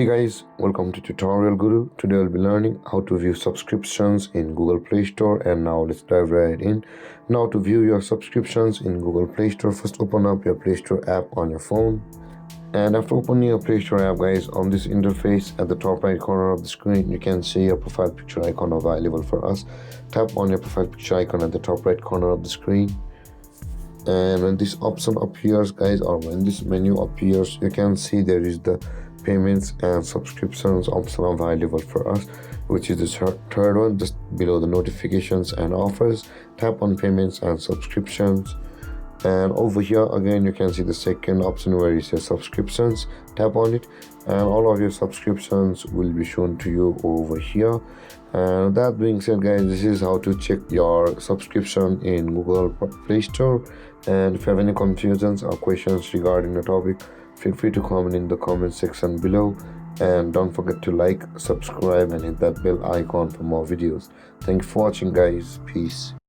Hey guys, welcome to Tutorial Guru. Today I'll be learning how to view subscriptions in Google Play Store, and now let's dive right in. Now to view your subscriptions in Google Play Store, first open up your Play Store app on your phone. And after opening your Play Store app, guys, on this interface at the top right corner of the screen, you can see your profile picture icon available for us. Tap on your profile picture icon at the top right corner of the screen. And when this option appears, guys, or when this menu appears, you can see there is the payments and subscriptions option available for us, which is the third one just below the notifications and offers. Tap on payments and subscriptions, and over here again you can see the second option where it says subscriptions. Tap on it and all of your subscriptions will be shown to you over here. And that being said, guys, this is how to check your subscription in Google Play Store. And if you have any confusions or questions regarding the topic, feel free to comment in the comment section below, and don't forget to like, subscribe and hit that bell icon for more videos. Thank you for watching, guys. Peace.